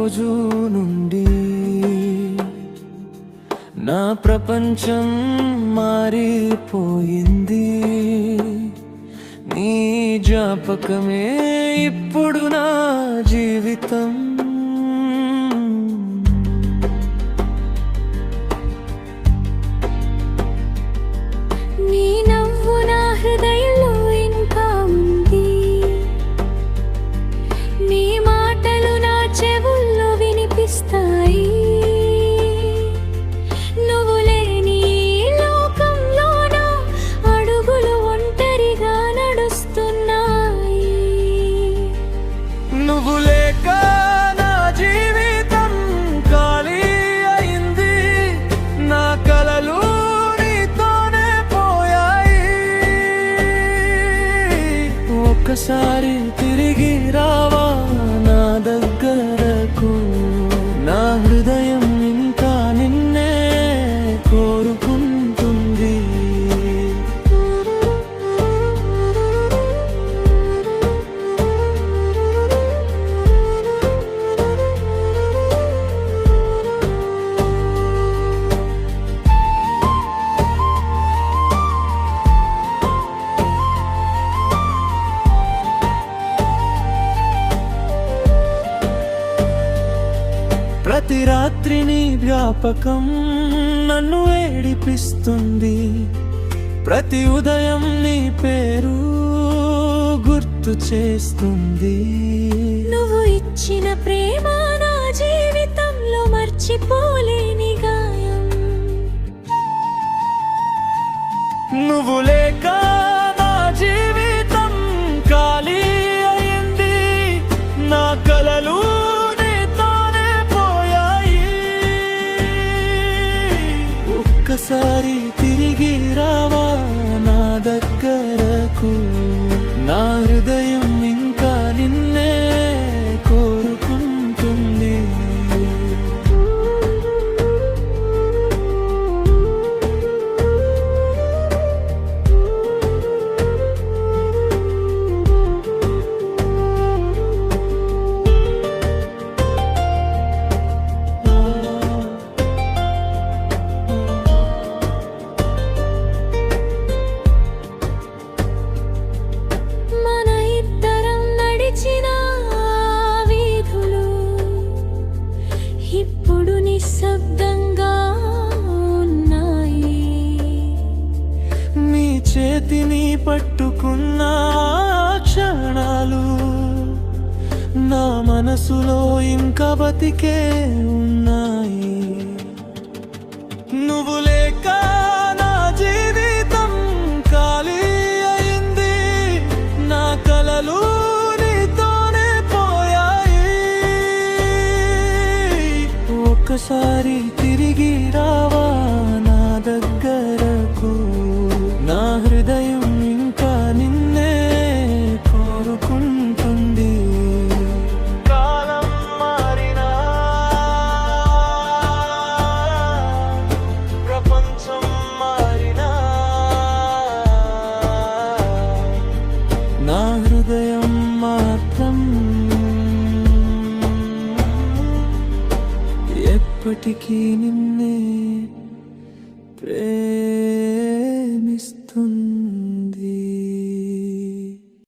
రోజు నుండి నా ప్రపంచం మారిపోయింది. నీ జ్ఞాపకమే ఇప్పుడు నా జీవితం. నీ నవ్వు నా హృదయంలో ఇంకా ఉంది. నీ మాటలు నా చెవుల్లో వినిపిస్తాయి. నువ్వు లేని లోకంలోన అడుగులు ఒంటరిగా నడుస్తున్నాయి. నువ్వు లేక నా జీవితం ఖాళీ అయింది. నా కలలు నీతోనే పోయాయి. ఒక్కసారి తిరిగి రావా నా దగ్గరకు. నా హృదయం ఇంకా నిన్నే కోరుకుంటుంది. ప్రతి రాత్రి నీ జ్ఞాపకం నన్ను ఏడిపిస్తుంది. ప్రతి ఉదయం నీ పేరు గుర్తు చేస్తుంది. నువ్వు ఇచ్చిన ప్రేమ నా జీవితంలో మర్చిపోలేని గాయం. నువ్వు లేక నా జీవితం ఖాళీ అయింది. నా కలలు నీతోనే పోయాయి. ఒక్కసారి తిరిగి రావా నా దగ్గరకు. నా హృదయం ఇంకా నిన్నే కోరుకుంటుంది. మన ఇద్దరం నడిచిన వీధులు ఇప్పుడు నిశ్శబ్దంగా ఉన్నాయి. నీ చేతిని పట్టుకున్న క్షణాలు నా మనసులో ఇంకా బతికే ఉన్నాయి. నువ్వు లేక నా జీవితం ఖాళీ అయింది. నా కలలు నీతోనే పోయాయి. ఒక్కసారి తిరిగి రావా నా దగ్గరకు. నా హృదయం ఇంకా నిన్నే కోరుకుంటుంది. కాలం మారినా ప్రపంచం మారినా నా హృదయం మాత్రం ఎప్పటికీ నిన్నే ప్రేమిస్తుంది.